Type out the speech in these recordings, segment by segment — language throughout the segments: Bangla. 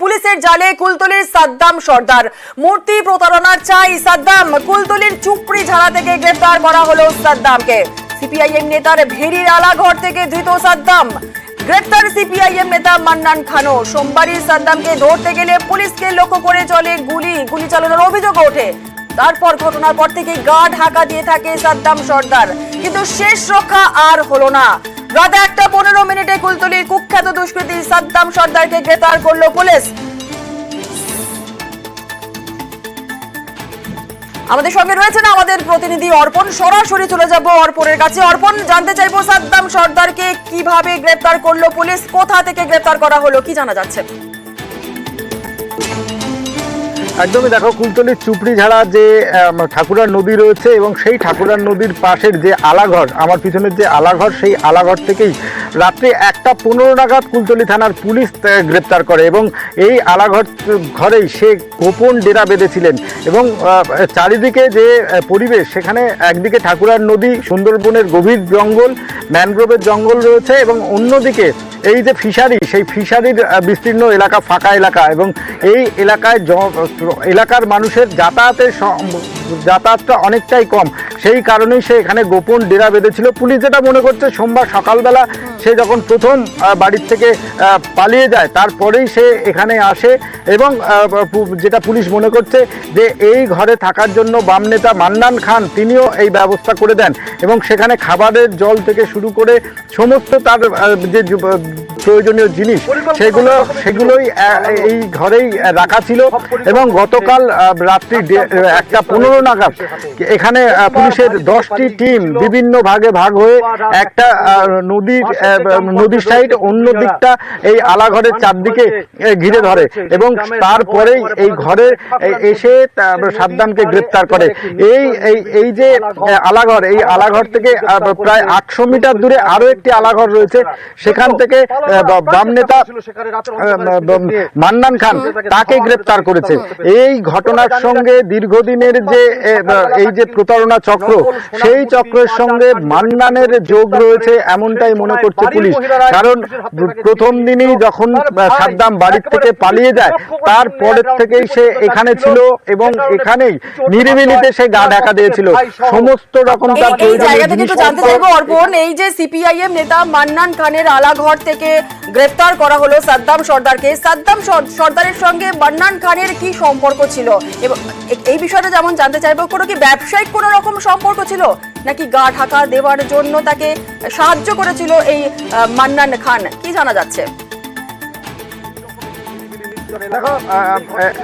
পুলিশের জালে কুলতলির সাদ্দাম সর্দার। মূর্তি প্রতারণার চাই সাদ্দাম। কুলতলির চুপড়ি ঝাড়া থেকে গ্রেফতার করা হলো সাদ্দামকে। সিপিআইএম নেতার ভেড়ির আলাঘর থেকে ধৃত সাদ্দাম। গ্রেফতার সিপিআইএম নেতা মান্নান খানও। সোমবারই সাদ্দামকে ধরতে গেলে পুলিশকে লক্ষ্য করে চলে গুলি চালানোর অভিযোগ ওঠে। তারপর ঘটনার পর থেকে গা ঢাকা দিয়ে থাকে সাদ্দাম সর্দার, কিন্তু শেষ রক্ষা আর হলো না। রাত 1:15 কুলতলির কুখ্যাত দুষ্কৃতী সাদ্দাম সর্দারকে গ্রেফতার করলো পুলিশ। আমাদের সঙ্গে রয়েছেন আমাদের প্রতিনিধি অর্পণ। সরাসরি চলে যাব অর্পণের কাছে। অর্পণ, জানতে চাইবো সাদ্দাম সর্দারকে কিভাবে গ্রেফতার করলো পুলিশ, কোথা থেকে গ্রেফতার করা হলো, কি জানা যাচ্ছে? একদমই দেখো, কুলতলির চুপড়ি ঝাড়া যে ঠাকুরার নদী রয়েছে এবং সেই ঠাকুরার নদীর পাশের যে আলাঘর, আমার পিছনের যে আলাঘর, সেই আলাঘর থেকেই রাত্রি 1:15 নাগাদ কুলতলি থানার পুলিশ গ্রেপ্তার করে এবং এই ঘরেই সে গোপন ডেরা বেঁধেছিলেন। এবং চারিদিকে যে পরিবেশ, সেখানে একদিকে ঠাকুরার নদী, সুন্দরবনের গভীর জঙ্গল, ম্যানগ্রোভের জঙ্গল রয়েছে এবং অন্যদিকে এই যে ফিশারি, সেই ফিশারির বিস্তীর্ণ এলাকা, ফাঁকা এলাকা, এবং এই এলাকার মানুষের যাতায়াতটা অনেকটাই কম। সেই কারণেই সে এখানে গোপন ডেরা বেঁধেছিল। পুলিশ যেটা মনে করছে, সোমবার সকালবেলা সে যখন প্রথম বাড়ির থেকে পালিয়ে যায়, তারপরেই সে এখানে আসে এবং যেটা পুলিশ মনে করছে যে এই ঘরে থাকার জন্য বাম নেতা মান্নান খান তিনিও এই ব্যবস্থা করে দেন এবং সেখানে খাবারের জল থেকে শুরু করে সমস্ত তার যে প্রয়োজনীয় জিনিস সেগুলোই এই ঘরেই রাখা ছিল। এবং গতকাল রাত্রি 1:15 নাগাদ এখানে পুলিশের 10টি টিম বিভিন্ন ভাগে ভাগ হয়ে একটা নদীর সাইড, অন্য দিকটা এই আলাঘরের চারদিকে ঘিরে ধরে এবং তারপরেই এই ঘরে এসে সাদ্দামকে গ্রেপ্তার করে। এই যে আলাঘর, এই আলাঘর থেকে প্রায় 800 মিটার দূরে আরো একটি আলাঘর রয়েছে। সেখান থেকে বাম নেতা মান্নান খান তাকে গ্রেপ্তার করেছে। এই ঘটনার সঙ্গে দীর্ঘদিনের যে এই যে প্রতারণা চক্র, সেই চক্রের সঙ্গে মান্নানের যোগ রয়েছে এমনটাই মনে করছে পুলিশ। কারণ প্রথম দিনই যখন সাদ্দাম বাড়ির থেকে পালিয়ে যায়, তারপরের থেকেই সে এখানে ছিল এবং এখানেই নিরিবিলিতে সে গা ঢাকা দিয়েছিল। সমস্ত রকম তার জায়গা থেকে তো জানতে চাইবো অর্পণ, এই যে সিপিআইএম নেতা মান্নান খানের আলাঘর থেকে গ্রেফতার করা হলো সাদ্দাম সর্দারকে, সাদ্দাম সর্দারের সঙ্গে মান্নান খানের কি সম্পর্ক ছিল? এবং এই বিষয়টা যেমন জানতে চাইবো, কোনো কি ব্যবসায়িক কোনো রকম সম্পর্ক ছিল, নাকি গা ঢাকা দেওয়ার জন্য তাকে সাহায্য করেছিল এই মান্নান খান, কি জানা যাচ্ছে? দেখো,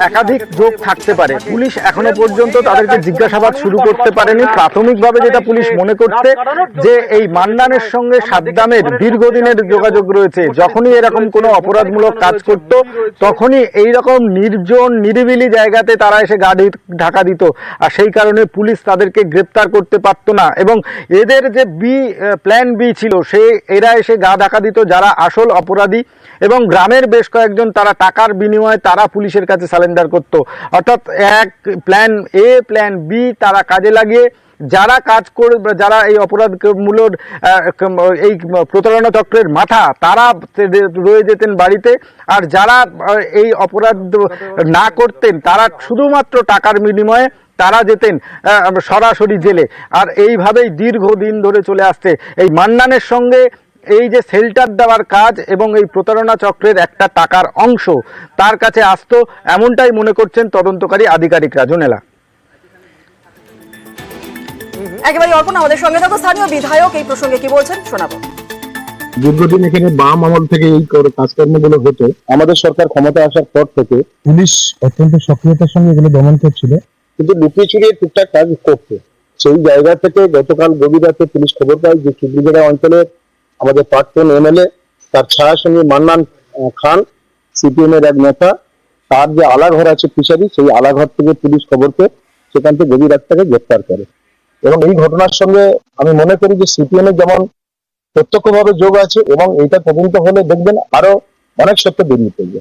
একাধিক যোগ থাকতে পারে। পুলিশ এখনো পর্যন্ত তাদেরকে জিজ্ঞাসাবাদ শুরু করতে পারেনি। প্রাথমিকভাবে যেটা পুলিশ মনে করছে যে এই মান্নানের সঙ্গে সাদ্দামের দীর্ঘদিনের যোগাযোগ রয়েছে। যখনই এরকম কোনো অপরাধমূলক কাজ করত, তখনই এইরকম নির্জন নিরিবিলি জায়গাতে তারা এসে গা ঢাকা দিত, আর সেই কারণে পুলিশ তাদেরকে গ্রেপ্তার করতে পারত না। এবং এদের যে প্ল্যান বি ছিল, এরা এসে গা ঢাকা দিত যারা আসল অপরাধী, এবং গ্রামের বেশ কয়েকজন তারা টাকার বিনিময়ে তারা পুলিশের কাছে সারেন্ডার করত। অর্থাৎ এক প্ল্যান এ, প্ল্যান বি তারা কাজে লাগিয়ে যারা কাজ করবে, যারা এই অপরাধমূলক এই প্রতারণা চক্রের মাথা, তারা রয়ে যেতেন বাড়িতে, আর যারা এই অপরাধ না করতেন তারা শুধুমাত্র টাকার বিনিময়ে তারা যেতেন সরাসরি জেলে। আর এইভাবেই দীর্ঘদিন ধরে চলে আসছে। এই মান্নানের সঙ্গে এই যে শেল্টার দেওয়ার কাজ এবং এই প্রতারণা চক্রের একটা টাকার অংশ তার কাছে আসতো, এমনটাই মনে করছেন তদন্তকারী আধিকারিকরা। জোনেলা, একেবারে অর্পণ, আমাদের সঙ্গে থাকো। স্থানীয় বিধায়ক এই প্রসঙ্গে কি বলছেন শোনাবো। দীর্ঘদিন এখানে বাম আমল থেকে এই কাজকর্মগুলো হতো। আমাদের সরকার ক্ষমতা আসার পর থেকে পুলিশ অত্যন্ত সক্রিয়তার সঙ্গে এগুলো দমন করছিল, কিন্তু লুকিয়ে চুরিয়ে টুকটাক কাজ করতো। সেই জায়গা থেকে গতকাল গভীর রাতে পুলিশ খবর পায় যে চুবড়িজেড়া অঞ্চলের আমাদের প্রাক্তন এমএলএ, তার ছায়াসঙ্গী মান্নান খান, সিপিএম এর এক নেতা, তার যে আলাঘর আছে ফিশারি, সেই আলাঘর থেকে পুলিশ খবর পেয়ে সেখান থেকে গভীর রাত থেকে গ্রেপ্তার করে। এবং এই ঘটনার সঙ্গে আমি মনে করি যে সিপিএম এর যেমন প্রত্যক্ষভাবে যোগ আছে, এবং এইটা তদন্ত হলে দেখবেন আরো অনেক সত্য বেরিয়ে পড়বে।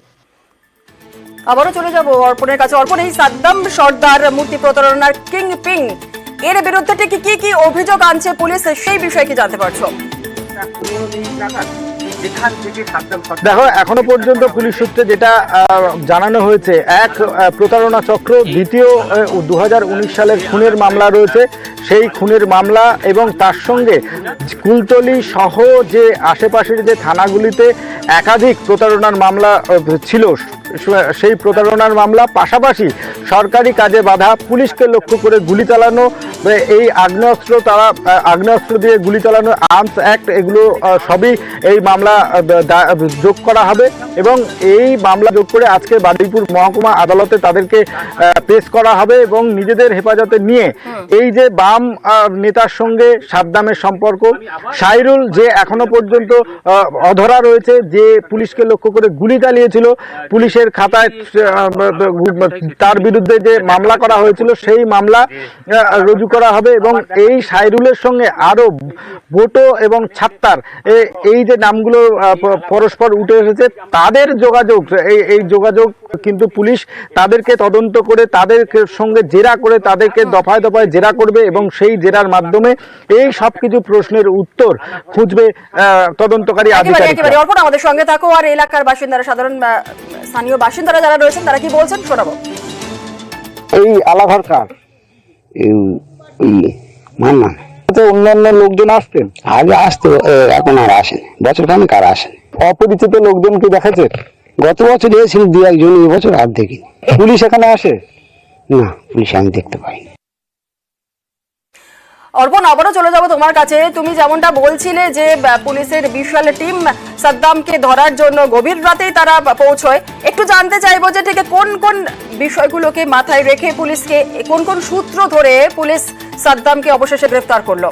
আবারও চলে যাব অর্পণের কাছে। অর্পণ, এই সাদ্দাম সর্দার মূর্তি প্রতারণার কিং পিং, এর বিরুদ্ধে কি কি অভিযোগ আনছে পুলিশ, সেই বিষয়ে কি জানতে পারছো? এখান থেকে দেখো এখনো পর্যন্ত পুলিশ সূত্রে যেটা জানানো হয়েছে, এক প্রতারণা চক্র, দ্বিতীয় 2019 সালের খুনের মামলা রয়েছে, সেই খুনের মামলা এবং তার সঙ্গে কুলতলি সহ যে আশেপাশের যে থানাগুলিতে একাধিক প্রতারণার মামলা ছিল, সেই প্রতারণার মামলা, পাশাপাশি সরকারি কাজে বাধা, পুলিশকে লক্ষ্য করে গুলি চালানো, এই আগ্নেয়াস্ত্র দিয়ে গুলি চালানো, আর্মস অ্যাক্ট, এগুলো সবই এই মামলা যোগ করা হবে এবং এই মামলা যোগ করে আজকে বারুইপুর মহকুমা আদালতে তাদেরকে পেশ করা হবে এবং নিজেদের হেফাজতে নিয়ে এই যে বাম নেতার সঙ্গে সাদ্দামের সম্পর্ক, সাইরুল যে এখনো পর্যন্ত অধরা রয়েছে, যে পুলিশকে লক্ষ্য করে গুলি চালিয়েছিল, পুলিশের খাতায় তার বিরুদ্ধে যে মামলা করা হয়েছিল সেই মামলা রুজু করা হবে এবং এই সাইরুলের সঙ্গে আরো বোটো এবং ছাত্তার, এই যে নামগুলো পরস্পর উঠে এসেছে, তাদের যোগাযোগ, এই যোগাযোগ কিন্তু পুলিশ তাদেরকে তদন্ত করে, তাদের সঙ্গে জেরা করে, তাদেরকে দফায় দফায় জেরা করবে এবং সেই জেরার মাধ্যমে এই সব কিছু প্রশ্নের উত্তর খুঁজবে তদন্তকারী আধিকারিকরা। অর্পণ, আমাদের সঙ্গে থাকো আর এলাকার বাসিন্দারা, সাধারণ স্থানীয় বাসিন্দারা যারা রয়েছেন তারা কি বলছেন শোনাবো। এই আলাঘর কার? মান্না অন্যান্য লোকজন আসতেন? আগে আসতো, এখন আর আসেন, বছর খানিক আর আসেন। অপরিচিত লোকজন কি দেখেছে? গত বছর এসেছিল দু একজন, এই বছর আর দেখি। পুলিশ এখানে আসে না, পুলিশ আমি দেখতে পাই। অর্পণ, আবারও চলে যাবো তোমার কাছে। তুমি যেমনটা বলছিলে যে পুলিশের বিশাল টিম সাদ্দামকে ধরার জন্য গভীর রাতেই তারা পৌঁছয়, একটু জানতে চাইবো যে ঠিক কোন কোন বিষয়গুলোকে মাথায় রেখে পুলিশকে, কোন কোন সূত্র ধরে পুলিশ সাদ্দামকে অবশেষে গ্রেফতার করলো?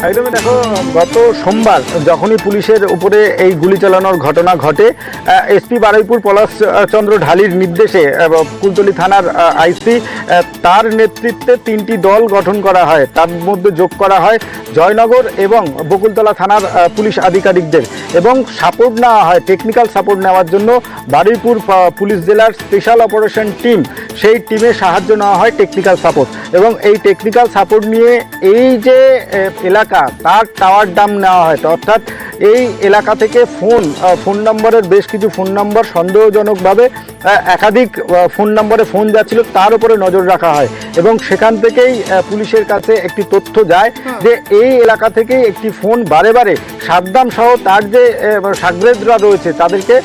একদমই, দেখো গত সোমবার যখনই পুলিশের উপরে এই গুলি চালানোর ঘটনা ঘটে, এসপি বারুইপুর পলাশ চন্দ্র ঢালির নির্দেশে কুলতলি থানার আইসি, তার নেতৃত্বে 3টি দল গঠন করা হয়, তার মধ্যে যোগ করা হয় জয়নগর এবং বকুলতলা থানার পুলিশ আধিকারিকদের এবং সাপোর্ট নেওয়া হয়, টেকনিক্যাল সাপোর্ট নেওয়ার জন্য বারুইপুর পুলিশ জেলার স্পেশাল অপারেশন টিম, সেই টিমের সাহায্য নেওয়া হয় টেকনিক্যাল সাপোর্ট এবং এই টেকনিক্যাল সাপোর্ট নিয়ে এই যে এলাকা তার টাওয়ার ডাম নেওয়া হয়, অর্থাৎ এই এলাকা থেকে ফোন নম্বরের বেশ কিছু ফোন নম্বর সন্দেহজনকভাবে একাধিক ফোন নম্বরে ফোন যাচ্ছিল, তার উপরে নজর রাখা হয় এবং সেখান থেকেই পুলিশের কাছে একটি তথ্য যায় যে এই এলাকা থেকে একটি ফোন বারে বারে সাদ্দাম সহ তার যে সাগরেদরা রয়েছে তাদেরকে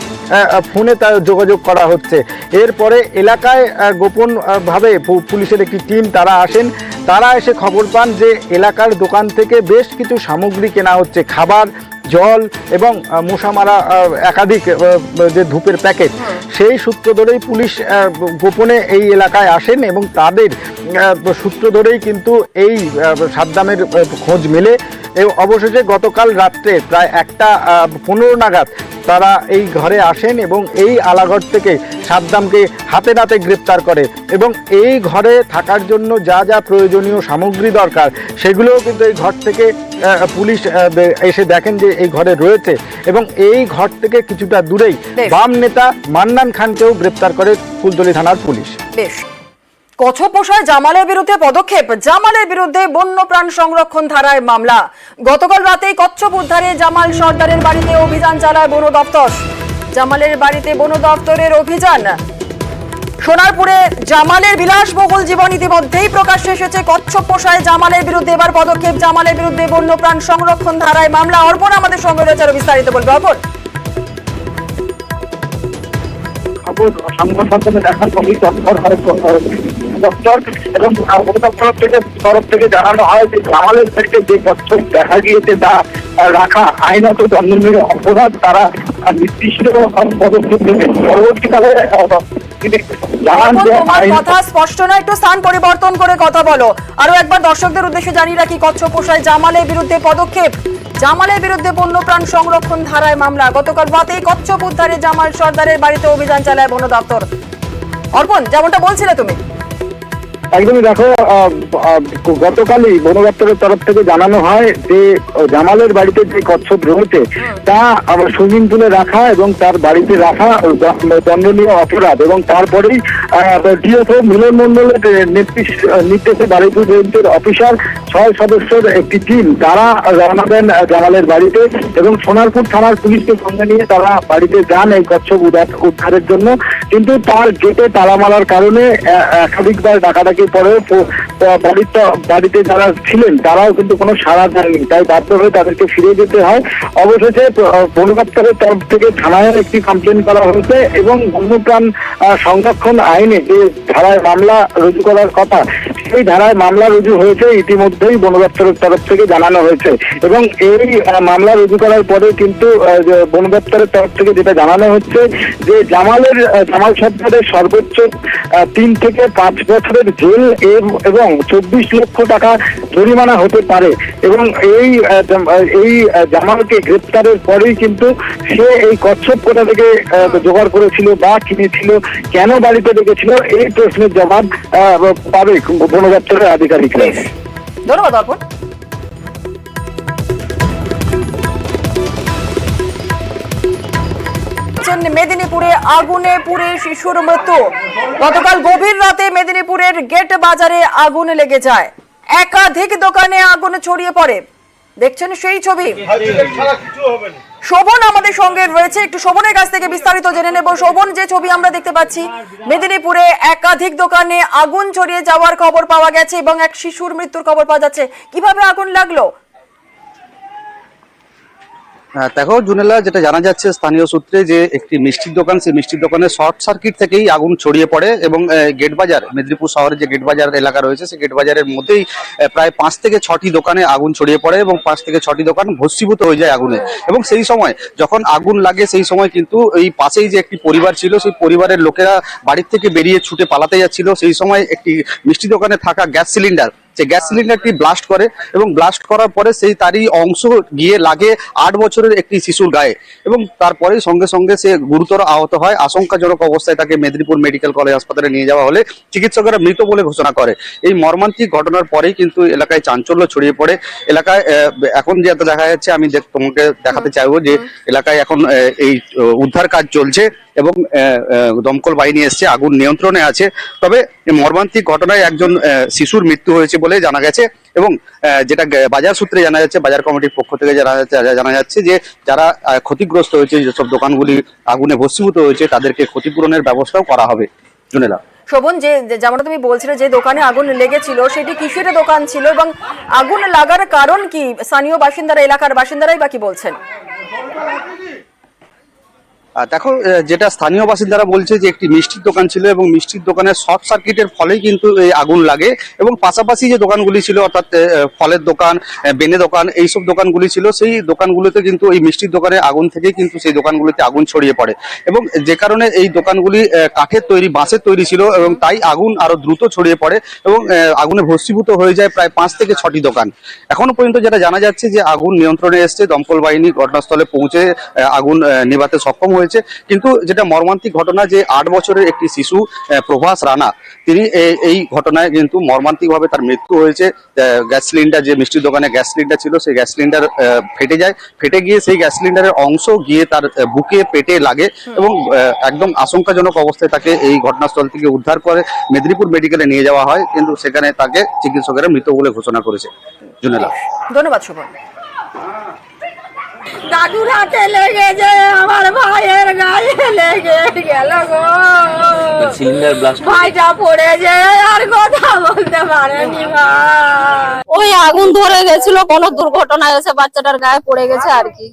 ফোনে তার যোগাযোগ করা হচ্ছে। এরপরে এলাকায় গোপনভাবে পুলিশের একটি টিম তারা আসেন, তারা এসে খবর পান যে এলাকার দোকান থেকে বেশ কিছু সামগ্রী কেনা হচ্ছে, খাবার, জল এবং মশা মারা একাধিক যে ধূপের প্যাকেট, সেই সূত্র ধরেই পুলিশ গোপনে এই এলাকায় আসেন এবং তাদের সূত্র ধরেই কিন্তু এই সাদ্দামের খোঁজ মেলে। অবশেষে গতকাল রাত্রে প্রায় 1:15 নাগাদ তারা এই ঘরে আসেন এবং এই আলাঘর থেকে সাদ্দামকে হাতে নাতে গ্রেপ্তার করে এবং এই ঘরে থাকার জন্য যা যা প্রয়োজনীয় সামগ্রী দরকার সেগুলোও কিন্তু এই ঘর থেকে পুলিশ এসে দেখেন যে এই ঘরে রয়েছে এবং এই ঘর থেকে কিছুটা দূরেই বাম নেতা মান্নান খানকেও গ্রেপ্তার করে কুলতলি থানার পুলিশ। বেশ, কচ্ছপ পোষায় জামালের বিরুদ্ধে পদক্ষেপ, জামালের বিরুদ্ধে বন্যপ্রাণ সংরক্ষণ ধারায় মামলা। গতকাল রাতেই কচ্ছপ উদ্ধারে জামাল সর্দারের বাড়িতে অভিযান চালায় বন দপ্তর। জামালের বাড়িতে বন দপ্তরের অভিযান। সোনারপুরে জামালের বিলাসবহুল জীবন ইতিমধ্যেই প্রকাশ্যে এসেছে। কচ্ছপ পোষায় জামালের বিরুদ্ধে এবার পদক্ষেপ, জামালের বিরুদ্ধে বন্যপ্রাণ সংরক্ষণ ধারায় মামলা। অর্পণ আমাদের সঙ্গে রয়েছে, আরো বিস্তারিত বলবে অর্পণ। সংবাদ মাধ্যমে দেখার পরেই দপ্তর এবং দপ্তর তরফ থেকে জানানো হয় যে জামালের থেকে যে কচ্ছপ দেখা গিয়েছে তা রাখা আইনত দণ্ডনীয় অপরাধ, তারা নির্দিষ্ট পদক্ষেপ নেবে। পরবর্তীকালে কথা স্পষ্ট না, একটু স্থান পরিবর্তন করে কথা বলো। আরো একবার দর্শকদের উদ্দেশ্যে জানিয়ে রাখি, কচ্ছপ পোষায় জামালের বিরুদ্ধে পদক্ষেপ, জামালের বিরুদ্ধে বন্যপ্রাণ সংরক্ষণ ধারায় মামলা। গতকাল রাতেই কচ্ছপ উদ্ধারে জামাল সর্দারের বাড়িতে অভিযান চালায় বন দপ্তর। অর্পণ, যেমনটা বলছিলে তুমি। একদমই দেখো, গতকালই বন দপ্তরের তরফ থেকে জানানো হয় যে জামালের বাড়িতে যে কচ্ছপ রয়েছে তা সুইমিং পুলে রাখা এবং তার বাড়িতে রাখা দণ্ডনীয় অপরাধ, এবং তারপরেই ডিএফও মিলন মন্ডলের নির্দেশে বারুইপুর রেঞ্জের অফিসার 6 সদস্যের একটি টিম তারা রওনা দেন জামালের বাড়িতে এবং সোনারপুর থানার পুলিশকে সঙ্গে নিয়ে তারা বাড়িতে যান এই কচ্ছপ উদ্ধারের জন্য। কিন্তু তার গেটে তালা মারার কারণে একাধিকবার ডাকাডাকির পরেও বাড়িতে যারা ছিলেন তারাও কিন্তু কোনো সাড়া দেননি, তাই বাধ্য হয়ে তাদেরকে ফিরে যেতে হয়। অবশেষে বন দপ্তরের তরফ থেকে থানায় একটি কমপ্লেন করা হয়েছে এবং বন্যপ্রাণ সংরক্ষণ আইনে যে ধারায় মামলা রুজু করার কথা সেই ধারায় মামলা রুজু হয়েছে ইতিমধ্যেই বন দপ্তরের তরফ থেকে জানানো হয়েছে। এবং এই মামলা রুজু করার পরে কিন্তু বন দপ্তরের তরফ থেকে যেটা জানানো হচ্ছে যে জামাল সরকারের সর্বোচ্চ 3 থেকে 5 বছরের জেল এবং 24 লক্ষ টাকা জরিমানা হতে পারে। এবং এই জামালকে গ্রেপ্তারের পরেই কিন্তু সে এই কচ্ছপ কোথা থেকে জোগাড় করেছিল বা কিনেছিল, কেন বাড়িতে রেখেছিল, এই প্রশ্নের জবাব পাবে বন দপ্তরের আধিকারিকরা। ধন্যবাদ অর্পণ। মেদিনীপুরে আগুনে পুড়ে শিশুর মৃত্যু। গতকাল গভীর রাতে মেদিনীপুরের গেট বাজারে আগুন লেগে যায়, একাধিক দোকানে আগুন ছড়িয়ে পড়ে। দেখছেন সেই ছবি। শোভন আমাদের সঙ্গে রয়েছে, একটু শোভনের কাছ থেকে বিস্তারিত জেনে নেব। শোভন, যে ছবি আমরা দেখতে পাচ্ছি, মেদিনীপুরে একাধিক দোকানে আগুন ছড়িয়ে যাওয়ার খবর পাওয়া গেছে এবং এক শিশুর মৃত্যুর খবর পাওয়া যাচ্ছে, কিভাবে আগুন লাগলো? দেখো জুনেলা, যেটা জানা যাচ্ছে স্থানীয় সূত্রে যে একটি মিষ্টির দোকান, সেই মিষ্টির দোকানে শর্ট সার্কিট থেকেই আগুন ছড়িয়ে পড়ে এবং গেট বাজার, মেদিনীপুর শহরে যে গেট বাজার এলাকা রয়েছে সেই গেট বাজারের মধ্যেই প্রায় 5 থেকে 6টি দোকানে আগুন ছড়িয়ে পড়ে এবং 5 থেকে 6টি দোকান ভস্মীভূত হয়ে যায় আগুনে। এবং সেই সময় যখন আগুন লাগে সেই সময় কিন্তু এই পাশেই যে একটি পরিবার ছিল সেই পরিবারের লোকেরা বাড়ির থেকে বেরিয়ে ছুটে পালাতে যাচ্ছিল। সেই সময় একটি মিষ্টি দোকানে থাকা গ্যাস সিলিন্ডার, যে গ্যাস সিলিন্ডারটি ব্লাস্ট করে এবং ব্লাস্ট করার পরে সেই তারই অংশ গিয়ে লাগে 8 বছরের একটি শিশুর গায়ে এবং তারপরে সঙ্গে সঙ্গে সে গুরুতর আহত হয়। আশঙ্কাজনক অবস্থায় তাকে মেদিনীপুর মেডিকেল কলেজ হাসপাতালে নিয়ে যাওয়া হলে চিকিৎসকেরা মৃত বলে ঘোষণা করে। এই মর্মান্তিক ঘটনার পরেই কিন্তু এলাকায় চাঞ্চল্য ছড়িয়ে পড়ে। এলাকায় এখন যেটা দেখা যাচ্ছে, আমি তোমাকে দেখাতে চাইবো যে এলাকায় এখন এই উদ্ধার কাজ চলছে এবং দমকল বাহিনী এসছে, আগুন নিয়ন্ত্রণে আছে। তবে মর্মান্তিক ঘটনায় একজন শিশুর মৃত্যু হয়েছে বলে জানা গেছে এবং যেটা বাজার সূত্রে জানা যাচ্ছে, বাজার কমিটির পক্ষ থেকে জানা যাচ্ছে যে যারা ক্ষতিগ্রস্ত হয়েছে, যেসব দোকানগুলি আগুনে ভস্মীভূত হয়েছে তাদেরকে ক্ষতিপূরণের ব্যবস্থাও করা হবে। জুনেলা, শোভন, যেমন তুমি বলছিলে যে দোকানে আগুন লেগেছিল সেটি কিসের দোকান ছিল এবং আগুন লাগার কারণ কি? স্থানীয় বাসিন্দারা, এলাকার বাসিন্দারাই বা কি বলছেন? দেখো, যেটা স্থানীয় বাসিন্দারা বলছে যে একটি মিষ্টির দোকান ছিল এবং মিষ্টির দোকানের শর্ট সার্কিটের ফলেই কিন্তু এই আগুন লাগে এবং পাশাপাশি যে দোকানগুলি ছিল, অর্থাৎ ফলের দোকান, বেনে দোকান, এইসব দোকানগুলি ছিল, সেই দোকানগুলিতে কিন্তু এই মিষ্টির দোকানে আগুন থেকেই কিন্তু সেই দোকানগুলিতে আগুন ছড়িয়ে পড়ে এবং যে কারণে এই দোকানগুলি কাঠের তৈরি, বাঁশের তৈরি ছিল এবং তাই আগুন আরো দ্রুত ছড়িয়ে পড়ে এবং আগুনে ভস্মীভূত হয়ে যায় প্রায় 5 থেকে 6টি দোকান। এখনো পর্যন্ত যেটা জানা যাচ্ছে যে আগুন নিয়ন্ত্রণে এসছে, দমকল বাহিনী ঘটনাস্থলে পৌঁছে আগুন নিভাতে সক্ষম হয়েছে। কিন্তু যেটা মর্মান্তিক ঘটনা যে 8 বছরের একটি শিশু প্রভাস রানা, তিনি এই ঘটনায় কিন্তু মর্মান্তিকভাবে তার মৃত্যু হয়েছে। গ্যাস সিলিন্ডার, যে মিষ্টির দোকানে গ্যাস সিলিন্ডার ছিল, সেই গ্যাস সিলিন্ডার ফেটে যায়, ফেটে গিয়ে সেই গ্যাস সিলিন্ডারের অংশ গিয়ে তার বুকে পেটে লাগে এবং একদম আশঙ্কাজনক অবস্থায় তাকে এই ঘটনাস্থল থেকে উদ্ধার করে মেদিনীপুর মেডিকেলে নিয়ে যাওয়া হয়, কিন্তু সেখানে তাকে চিকিৎসকেরা মৃত বলে ঘোষণা করেছে। জুনেলা, ধন্যবাদ শোভন। দাদুর হাতে লেগেছে, আমার ভাইয়ের গায়ে লেগে গেল গো, সিলিন্ডার ব্লাস্ট, ভাইটা পড়েছে আর কথা বলতে পারেনি। ওই আগুন ধরে গেছিল, কোন দুর্ঘটনা এসে বাচ্চাটার গায়ে পড়ে গেছে আর কি।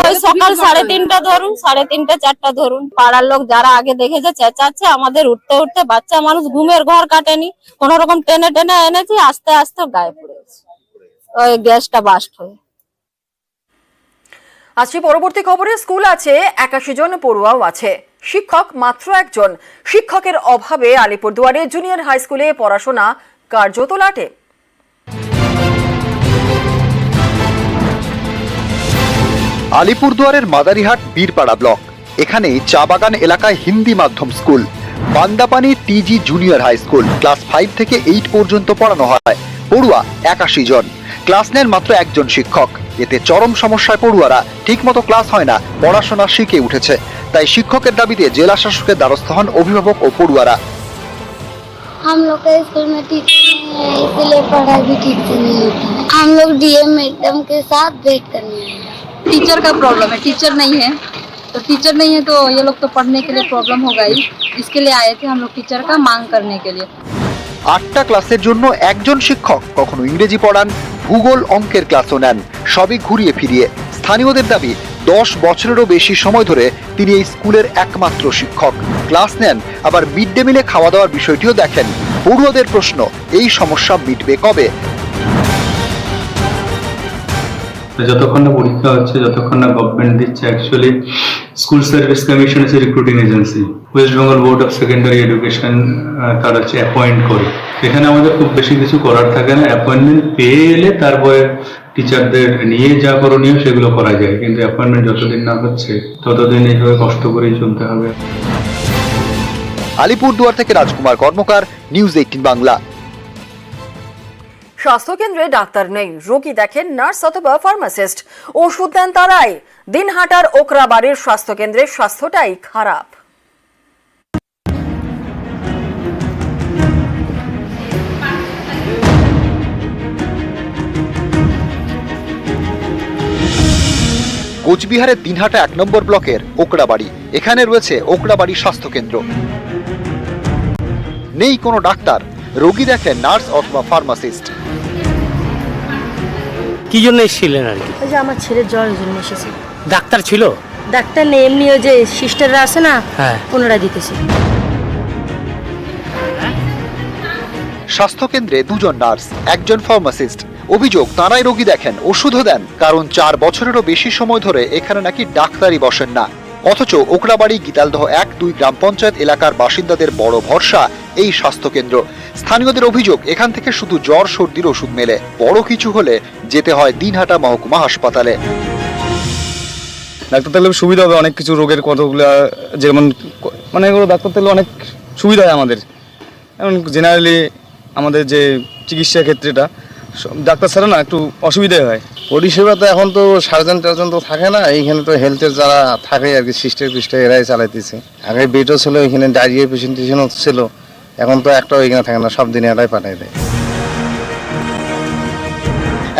ওই সকাল 3:30 ধরুন, 3:30 4টা ধরুন, পাড়ার লোক যারা আগে দেখেছে চেঁচাচ্ছে, আমাদের উঠতে উঠতে বাচ্চা মানুষ ঘুমের ঘর কাটেনি, কোন রকম টেনে টেনে এনেছি, আস্তে আস্তে গায়ে পড়ে গেছে ওই গ্যাসটা বাস্ট হয়ে। আজকে পরবর্তী খবরে, স্কুল আছে 81 জন, পড়ুয়াও আছে, শিক্ষক মাত্র 1 জন। শিক্ষকের অভাবে আলিপুরদুয়ারে জুনিয়র হাই স্কুলে পড়াশোনা কার্যত লাটে। আলিপুরদুয়ারের মাদারিহাট বীরপাড়া ব্লক, এখানে চা বাগান এলাকায় হিন্দি মাধ্যম school. Bandapani TG junior high school class 5 থেকে 8 পর্যন্ত পড়ানো হয়। পড়ুয়া 81 জন, ক্লাস নেন মাত্র একজন শিক্ষক। এতে চরম সমস্যায় পড়ুয়ারা ঠিকমতো ক্লাস হয় না, পড়াশোনা শিখে উঠেছে। তাই শিক্ষকের দাবিতে জেলা শাসকের দ্বারস্থ হন অভিভাবক ও পড়ুয়ারা। हम लोग के स्कूल में टीचर नहीं है, इसलिए पढ़ाई भी ठीक से नहीं होता है। हम लोग डीएम मैडम के साथ भेंट करने आए हैं। टीचर का प्रॉब्लम है, टीचर नहीं है तो टीचर नहीं है तो ये लोग तो पढ़ने के लिए प्रॉब्लम होगा ही। इसके लिए आए थे हम लोग टीचर का मांग करने के लिए। 8টা ক্লাসের জন্য একজন শিক্ষক কখনো ইংরেজি পড়ান, ভূগোল অঙ্কের ক্লাসও নেন, সবই ঘুরিয়ে ফিরিয়ে। স্থানীয়দের দাবি 10 বছরেরও বেশি সময় ধরে তিনি এই স্কুলের একমাত্র শিক্ষক। ক্লাস নেন, আবার মিড ডে মিলে খাওয়া দাওয়ার বিষয়টিও দেখেন। পড়ুয়াদের প্রশ্ন, এই সমস্যা মিটবে কবে? যতক্ষণ না পরীক্ষা হচ্ছে, যতক্ষণ না গভর্নমেন্ট দিচ্ছে, অ্যাকচুয়ালি স্কুল সার্ভিস কমিশন হচ্ছে recruiting agency. West Bengal board of secondary education তার হচ্ছে অ্যাপয়েন্ট করে। এখানে আমাদের খুব বেশি কিছু করার থাকে না, অ্যাপয়েন্টমেন্ট পেয়ে এলে তারপরে টিচারদের নিয়ে যা করণীয় সেগুলো করা যায়, কিন্তু অ্যাপয়েন্টমেন্ট যতদিন না হচ্ছে ততদিন এইভাবে কষ্ট করেই চলতে হবে। আলিপুরদুয়ার থেকে রাজকুমার কর্মকার, নিউজ 18 বাংলা। স্বাস্থ্যকেন্দ্রে ডাক্তার নেই, রোগী দেখেন নার্স অথবা ফার্মাসিস্ট, ওষুধ দেন তারাই। দিনহাটার ওকরাবাড়ির স্বাস্থ্যকেন্দ্রের স্বাস্থ্যটাই খারাপ। কোচবিহারের দিনহাটা 1 নম্বর ব্লকের ওকরাবাড়ি। এখানে রয়েছে ওকরাবাড়ি স্বাস্থ্যকেন্দ্র। নেই কোনো ডাক্তার, রোগী দেখেন নার্স অথবা ফার্মাসিস্ট। কি জন্য এসেছিলেন আর কি? ওই যে আমার ছেলের জ্বর, ওই জন্য এসেছি। ডাক্তার ছিল? ডাক্তার নেই, এমনি ওই যে সিস্টাররা আছে না, হ্যাঁ, ওনারা দিতেছে। স্বাস্থ্যকেন্দ্রে 2 জন নার্স, 1 জন ফার্মাসিস্ট। অভিযোগ, তারাই রোগী দেখেন, ওষুধও দেন, কারণ 4 বছরেরও বেশি সময় ধরে এখানে নাকি ডাক্তারই বসেন না। অথচ ওকরাবাড়ি, গীতালদহ 1-2 গ্রাম পঞ্চায়েত এলাকার বাসিন্দাদের বড় ভরসা এই স্বাস্থ্যকেন্দ্র। স্থানীয়দের অভিযোগ, এখান থেকে শুধু জ্বর সর্দির ওষুধ মেলে, বড় কিছু হলে যেতে হয় দিনহাটা মহকুমা হাসপাতালে। ডাক্তার থাকলে সুবিধা হবে অনেক কিছু রোগের, কতগুলো যেমন মানে এগুলো ডাক্তার থাকলে অনেক সুবিধা হয় আমাদের। যেমন জেনারেলি আমাদের যে চিকিৎসা ক্ষেত্রেটা ডাক্তার ছাড়া না একটু অসুবিধাই হয়। পরিষেবা তো এখন তো সার্জন টার্জন তো থাকে না, এইখানে তো হেলথের যারা থাকে আর কি, সিস্টার পিস্টার এরাই চালাইতেছে। আগে বেডও ছিল, এখানে ডায়রিয়া পেশেন্টেশনও ছিল, এখন তো একটাও এখানে থাকে না, সব দিন এরাই পাঠাই দেয়।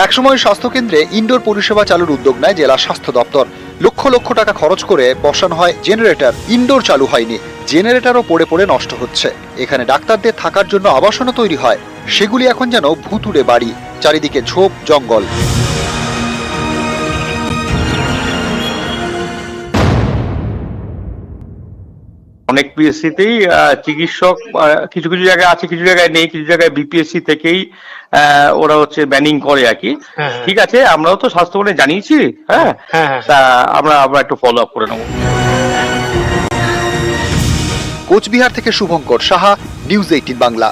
একসময় স্বাস্থ্যকেন্দ্রে ইনডোর পরিষেবা চালুর উদ্যোগ নেয় জেলা স্বাস্থ্য দপ্তর। লক্ষ লক্ষ টাকা খরচ করে বসানো হয় জেনারেটর, ইনডোর চালু হয়নি। জেনারেটরও পড়ে পড়ে নষ্ট হচ্ছে। এখানে ডাক্তারদের থাকার জন্য আবাসনও তৈরি হয়, সেগুলি এখন যেন ভুতুড়ে বাড়ি, চারিদিকে ঝোপ জঙ্গল। অনেক পিএসসিতেই চিকিৎসক কিছু কিছু জায়গায় আছে, কিছু জায়গায় নেই, কিছু জায়গায় বিপিএসসি থেকেই ওরা হচ্ছে ব্যানিং করে আর কি। ঠিক আছে, আমরাও তো স্বাস্থ্যকেন্দ্রে জানিয়েছি, হ্যাঁ, তা আমরা একটু ফলো আপ করে নেবো। কোচবিহার থেকে শুভঙ্কর সাহা, নিউজ 18 বাংলা।